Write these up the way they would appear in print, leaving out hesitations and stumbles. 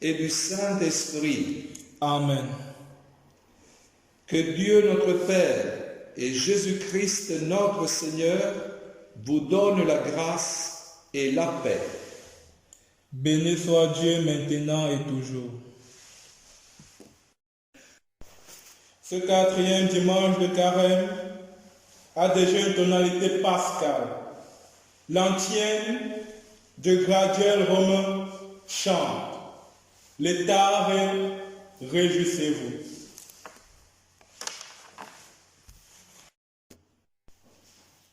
et du Saint-Esprit. Amen. Que Dieu notre Père et Jésus-Christ notre Seigneur vous donnent la grâce et la paix. Béni soit Dieu maintenant et toujours. Ce quatrième dimanche de carême a déjà une tonalité pascale. L'antienne de graduel romain chante. Létare, réjouissez-vous.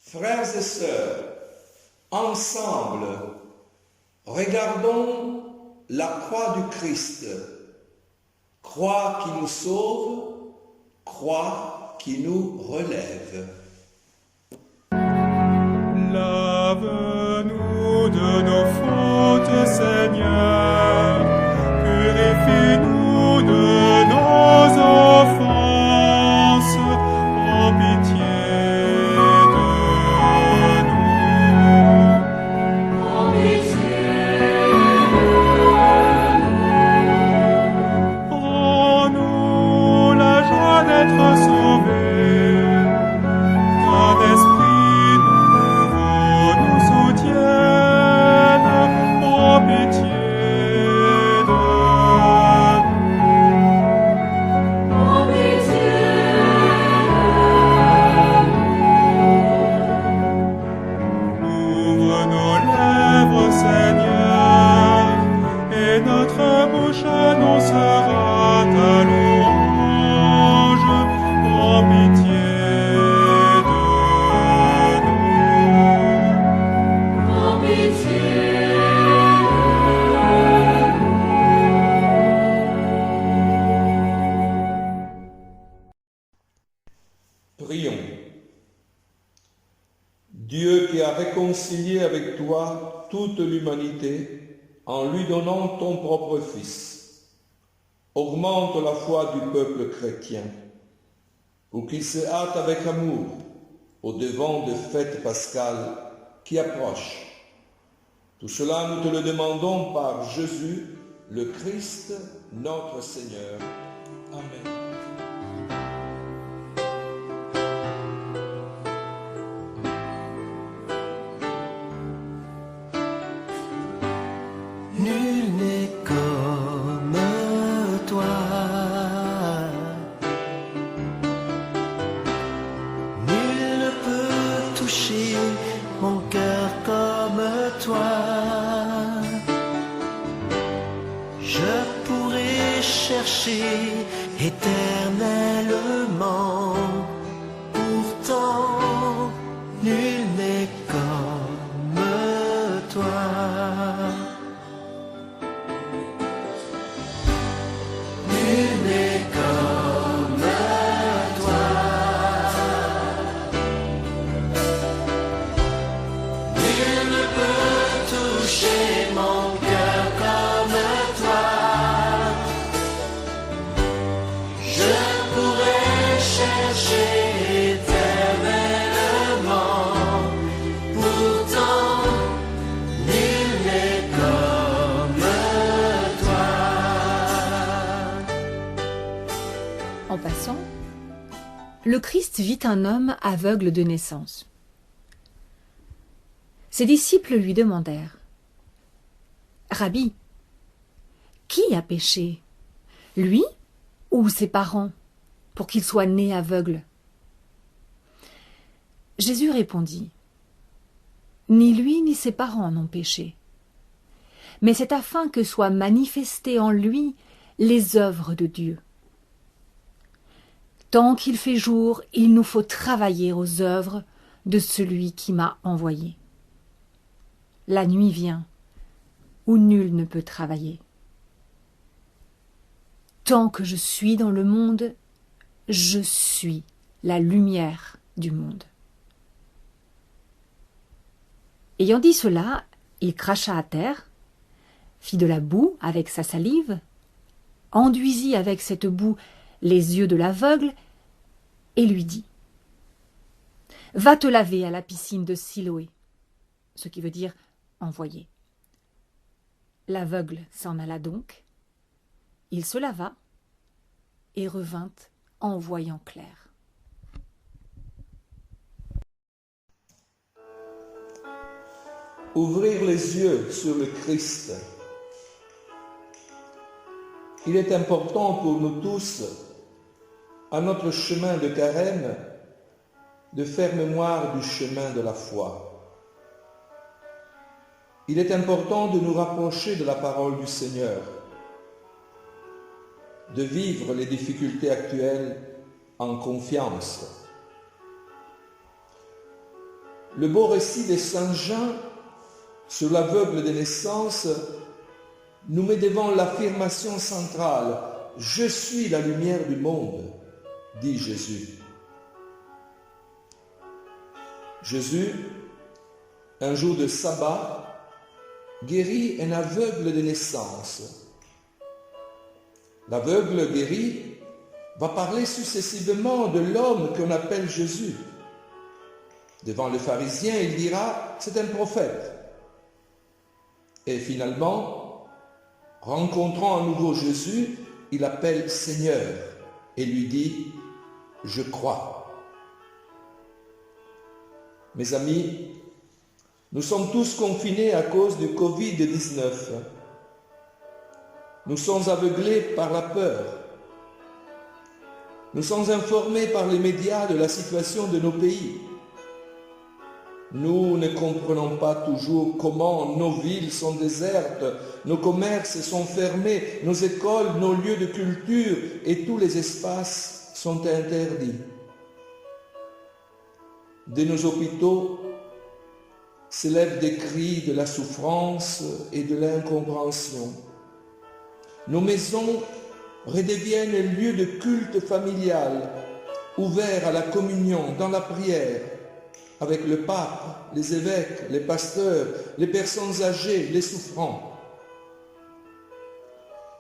Frères et sœurs, ensemble, regardons la croix du Christ, croix qui nous sauve, croix qui nous relève. Lave-nous de nos fautes, Seigneur, purifie-nous de nos offenses, en pitié de nous. En pitié de nous. Rends-nous la joie d'être sauvés, qu'un esprit nouveau nous soutienne, en pitié de nous. En pitié de nous. Ouvre nos lèvres, Seigneur, et notre bouche annoncera ta louange, en pitié de nous. En pitié Prions. Dieu qui a réconcilié avec toi toute l'humanité en lui donnant ton propre Fils, augmente la foi du peuple chrétien pour qu'il se hâte avec amour au devant des fêtes pascales qui approchent. Tout cela, nous te le demandons par Jésus, le Christ, notre Seigneur. Amen. Nul n'est comme toi, nul ne peut toucher mon cœur comme toi. Je pourrais chercher éternellement, pourtant nul n'est comme toi. Nul n'est comme toi. Nul ne peut toucher mon cœur comme toi. Je pourrais chercher éternellement, pourtant nul n'est comme toi. En passant, le Christ vit un homme aveugle de naissance. Ses disciples lui demandèrent : « Rabbi, qui a péché, lui ou ses parents, pour qu'il soit né aveugle ?» Jésus répondit : « Ni lui ni ses parents n'ont péché, mais c'est afin que soient manifestées en lui les œuvres de Dieu. Tant qu'il fait jour, il nous faut travailler aux œuvres de celui qui m'a envoyé. La nuit vient, où nul ne peut travailler. Tant que je suis dans le monde, je suis la lumière du monde. » Ayant dit cela, il cracha à terre, fit de la boue avec sa salive, enduisit avec cette boue les yeux de l'aveugle et lui dit : « Va te laver à la piscine de Siloé », ce qui veut dire « envoyer ». L'aveugle s'en alla donc Il se lava et revint en voyant clair. Ouvrir les yeux sur le Christ. Il est important pour nous tous, à notre chemin de carême, de faire mémoire du chemin de la foi. Il est important de nous rapprocher de la parole du Seigneur, de vivre les difficultés actuelles en confiance. Le beau récit de Saint Jean sur l'aveugle de naissance nous met devant l'affirmation centrale « Je suis la lumière du monde », dit Jésus. Jésus, un jour de sabbat, guérit un aveugle de naissance. L'aveugle guéri va parler successivement de l'homme qu'on appelle Jésus. Devant les pharisiens, il dira « c'est un prophète ». Et finalement, rencontrant à nouveau Jésus, il appelle Seigneur et lui dit « Je crois ». Mes amis, nous sommes tous confinés à cause du Covid-19. Nous sommes aveuglés par la peur. Nous sommes informés par les médias de la situation de nos pays. Nous ne comprenons pas toujours comment nos villes sont désertes, nos commerces sont fermés, nos écoles, nos lieux de culture et tous les espaces sont interdits. De nos hôpitaux s'élèvent des cris de la souffrance et de l'incompréhension. Nos maisons redeviennent lieux de culte familial, ouverts à la communion, dans la prière, avec le pape, les évêques, les pasteurs, les personnes âgées, les souffrants.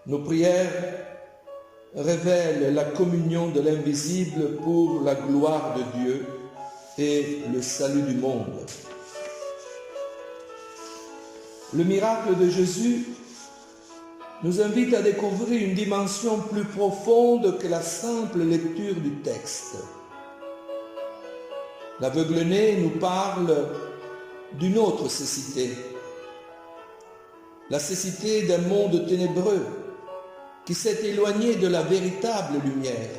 Nos prières révèlent la communion de l'invisible pour la gloire de Dieu et le salut du monde. Le miracle de Jésus nous invite à découvrir une dimension plus profonde que la simple lecture du texte. L'aveugle-né nous parle d'une autre cécité, la cécité d'un monde ténébreux qui s'est éloigné de la véritable lumière.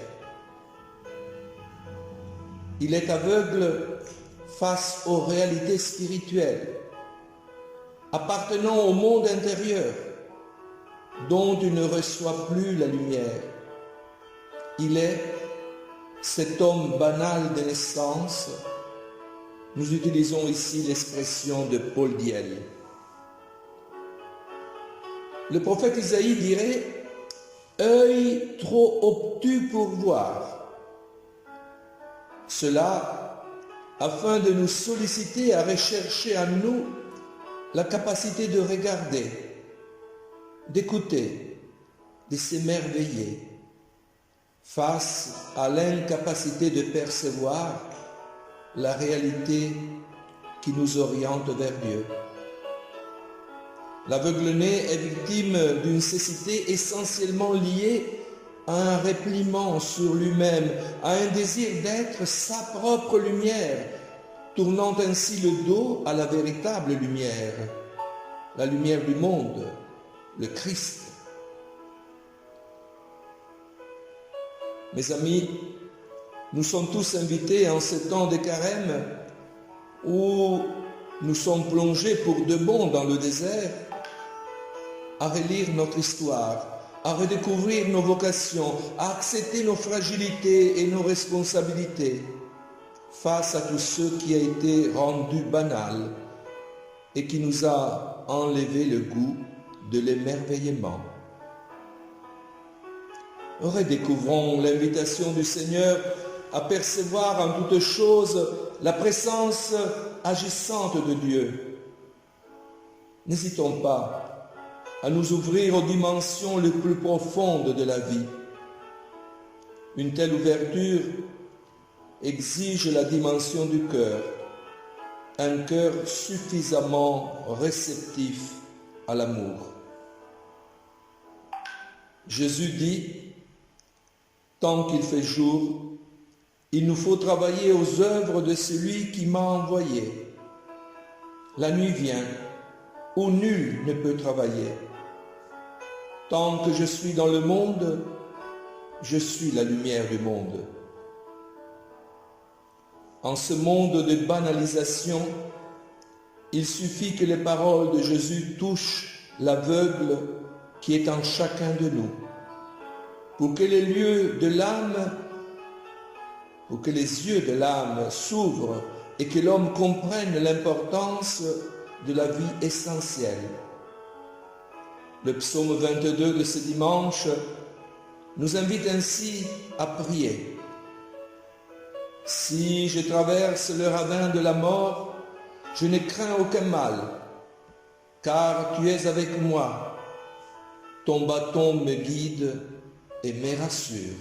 Il est aveugle face aux réalités spirituelles, appartenant au monde intérieur, dont il ne reçoit plus la lumière. Il est cet homme banal de naissance. Nous utilisons ici l'expression de Paul Diel. Le prophète Isaïe dirait « œil trop obtus pour voir ». Cela afin de nous solliciter à rechercher en nous la capacité de regarder, d'écouter, de s'émerveiller face à l'incapacité de percevoir la réalité qui nous oriente vers Dieu. L'aveugle-né est victime d'une cécité essentiellement liée à un repliement sur lui-même, à un désir d'être sa propre lumière, tournant ainsi le dos à la véritable lumière, la lumière du monde, le Christ. Mes amis, nous sommes tous invités en ce temps de carême où nous sommes plongés pour de bon dans le désert à relire notre histoire, à redécouvrir nos vocations, à accepter nos fragilités et nos responsabilités face à tout ce qui a été rendu banal et qui nous a enlevé le goût de l'émerveillement. Redécouvrons l'invitation du Seigneur à percevoir en toutes choses la présence agissante de Dieu. N'hésitons pas à nous ouvrir aux dimensions les plus profondes de la vie. Une telle ouverture exige la dimension du cœur, un cœur suffisamment réceptif à l'amour. Jésus dit, tant qu'il fait jour, il nous faut travailler aux œuvres de celui qui m'a envoyé. La nuit vient où nul ne peut travailler. Tant que je suis dans le monde, je suis la lumière du monde. En ce monde de banalisation, il suffit que les paroles de Jésus touchent l'aveugle qui est en chacun de nous, pour que les yeux de l'âme s'ouvrent et que l'homme comprenne l'importance de la vie essentielle. Le psaume 22 de ce dimanche nous invite ainsi à prier. Si je traverse le ravin de la mort, je ne crains aucun mal, car tu es avec moi. Ton bâton me guide et me rassure.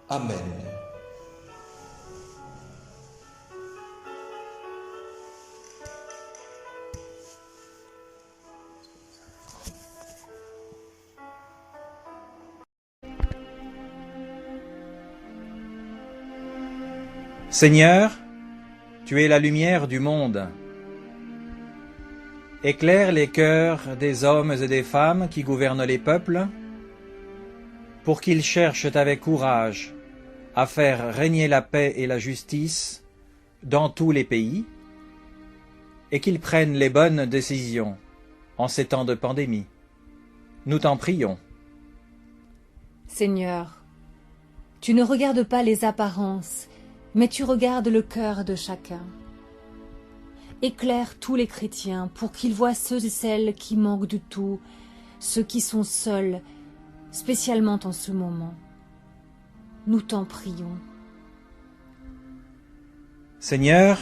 Amen. Seigneur, tu es la lumière du monde. Éclaire les cœurs des hommes et des femmes qui gouvernent les peuples, pour qu'ils cherchent avec courage à faire régner la paix et la justice dans tous les pays, et qu'ils prennent les bonnes décisions en ces temps de pandémie. Nous t'en prions. Seigneur, tu ne regardes pas les apparences, mais tu regardes le cœur de chacun. Éclaire tous les chrétiens pour qu'ils voient ceux et celles qui manquent de tout, ceux qui sont seuls, spécialement en ce moment. Nous t'en prions. Seigneur,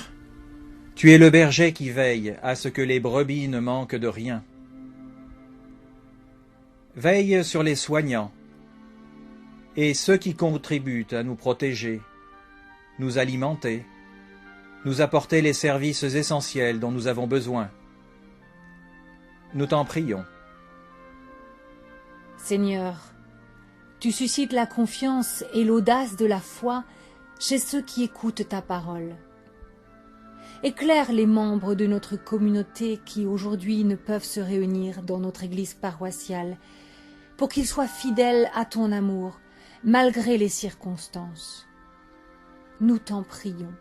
tu es le berger qui veille à ce que les brebis ne manquent de rien. Veille sur les soignants et ceux qui contribuent à nous protéger, nous alimenter, nous apporter les services essentiels dont nous avons besoin. Nous t'en prions. Seigneur, tu suscites la confiance et l'audace de la foi chez ceux qui écoutent ta parole. Éclaire les membres de notre communauté qui aujourd'hui ne peuvent se réunir dans notre église paroissiale pour qu'ils soient fidèles à ton amour malgré les circonstances. Nous t'en prions.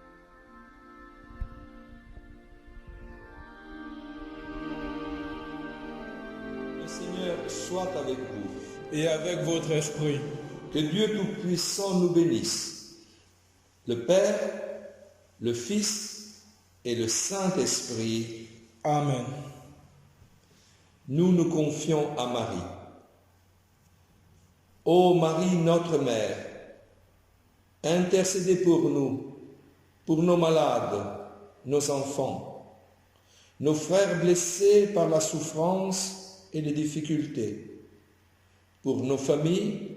Le Seigneur soit avec vous. Et avec votre esprit. Que Dieu Tout-Puissant nous bénisse, le Père, le Fils et le Saint-Esprit. Amen. Nous nous confions à Marie. Ô Marie, notre Mère, intercédez pour nous, pour nos malades, nos enfants, nos frères blessés par la souffrance et les difficultés, pour nos familles,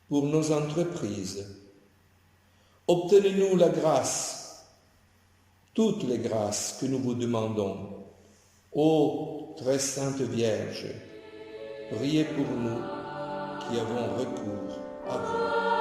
pour nos entreprises. Obtenez-nous la grâce, toutes les grâces que nous vous demandons. Ô très sainte Vierge, priez pour nous qui avons recours à vous.